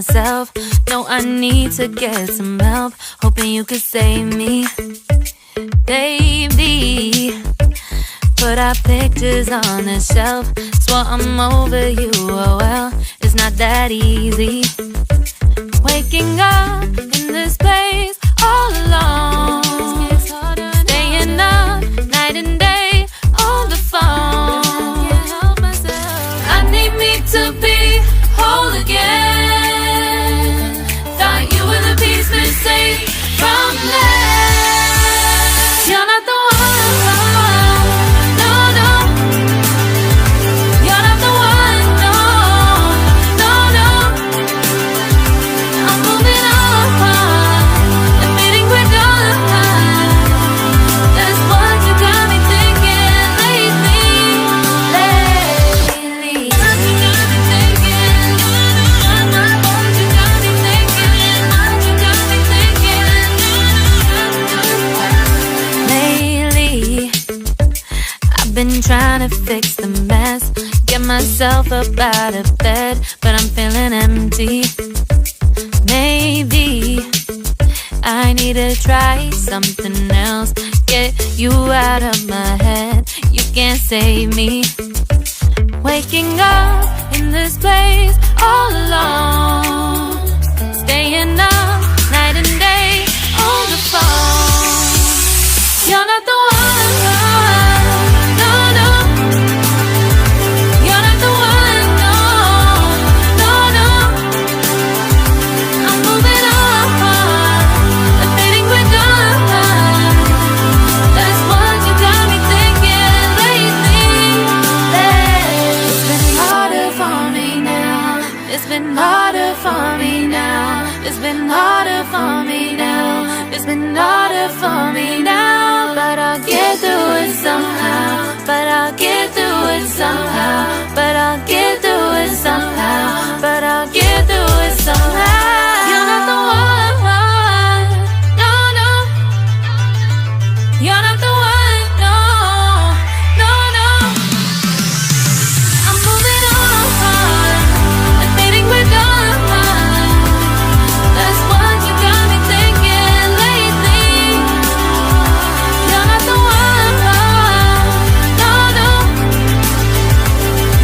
myself. No, I need to get some help. Hoping you could save me, baby. Put our pictures on the shelf. Swore I'm over you, oh well, it's not that easy. Waking up in this place all alone, staying up night and day on the phone. I need me to be whole again. Thought you were the piece missing from last. You're not the one, no, no. You're not the one, no, no, no. I'm moving on, admitting we're done. That's what you got me thinking lately. What you got me thinking. What you got me thinking. What you got me thinking. Lately, I've been trying to fix the mess, get myself up out of bed, but I'm feeling empty. Maybe I need to try something else. Get you out of my head, you can't save me. Waking up in this place all alone, staying up night and day on the phone. You're not the one, no, no. You're not the one, no, no, no. I'm moving on, admitting we're done. That's what you got me thinking lately. It's been harder for me now. It's been harder for me now. It's been harder for me now. It's been harder for me now. But I'll get through it somehow. But I'll get through it somehow. But I'll get through it somehow. But I'll get through it somehow. You're not the one, no, no. You're not the one, no, no, no. I'm moving on, admitting we're done. That's what you got me thinking lately. You're not the one, no, no.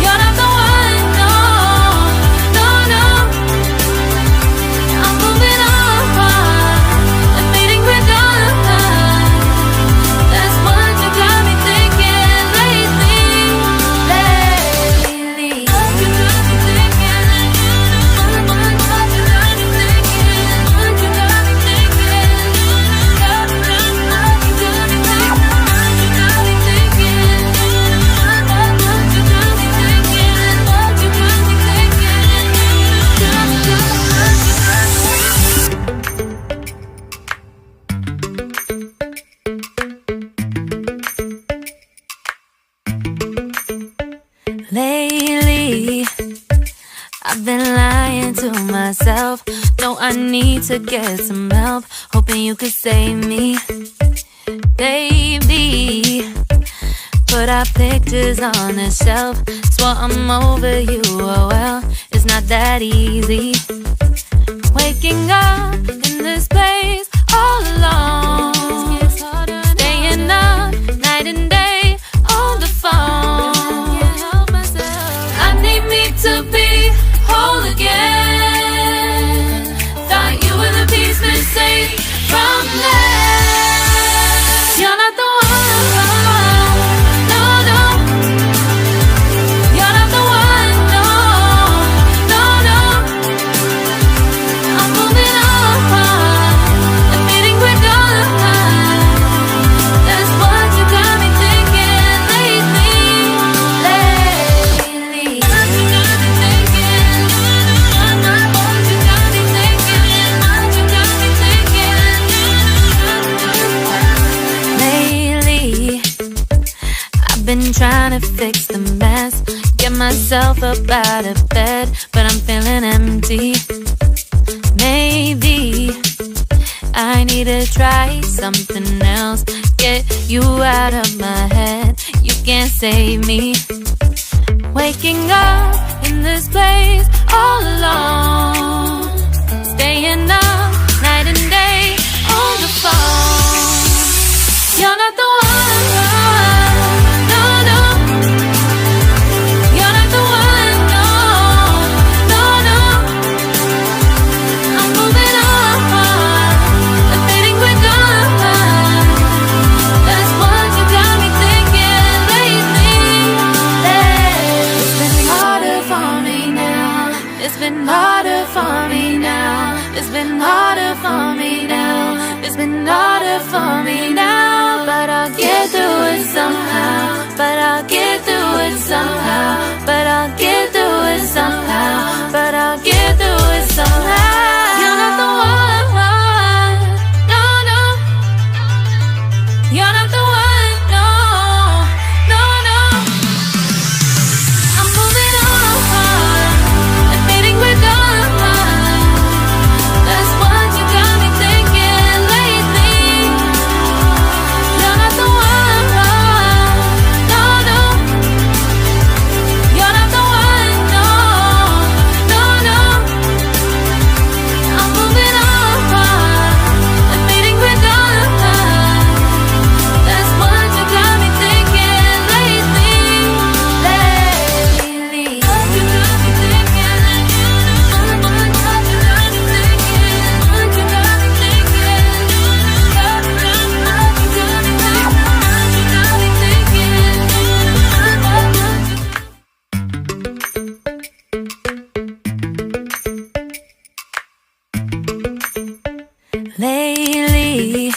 You're not the one, no, no, no. I'm moving on, admitting we're done. That's what you got me thinking lately. What you got me thinking. What you got me thinking. What you got me thinking. What you got me thinking. What you got me thinking. What you got me thinking. What you got me thinking. Lately, I've been lying to myself. No, I need to get some help. Hoping you could save me, baby. Put our pictures on the shelf. Swore I'm over you, oh well, it's not that easy. Waking up in this place all alone, staying up night and day on the phone. I need me to be whole again. Thought you were the piece missing from last. You're not the one, no, no. You're not the one, no, no, no. I'm moving on, admitting we're done. That's what you got me thinking lately. What you got me thinking. What you got me thinking. What you got me thinking. Lately, I've been trying to fix the mess, get myself up out of bed, but I'm feeling empty. Maybe I need to try something else. Get you out of my head, you can't save me. Waking up in this place all alone. Staying up night and day on the phone. You're not the one, no, no. You're not the one, no, no, no. I'm moving on, admitting we're done. That's what you got me thinking lately. It's been harder for me now. It's been harder for me now. It's been harder for me now. It's been harder for me now. But I'll get through it somehow. But I'll get through it somehow. But I'll get through it somehow. But I'll get through it somehow. You're not the one, no, no. You're not the one, no, no, no. I'm moving on, admitting we're done. That's what you got me thinking lately. You're not the one, no, no. You're not the one, no, no, no. I'm moving on, admitting we're done. That's what you got me thinking lately. What you got me thinking? What you got me thinking? What you got me thinking? What you got me thinking? Lately,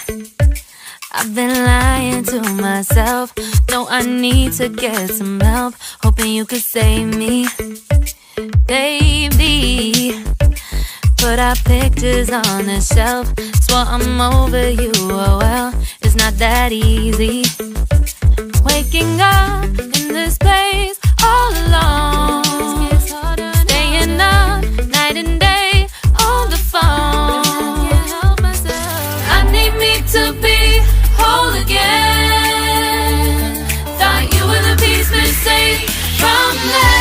I've been lying to myself. No, I need to get some help. Hoping you could save me, baby. Put our pictures on the shelf. Swore I'm over you, oh well, it's not that easy. Waking up in this place all alone. Staying up night and day on the phone. I need me to be whole again. Thought you were the piece missing from last.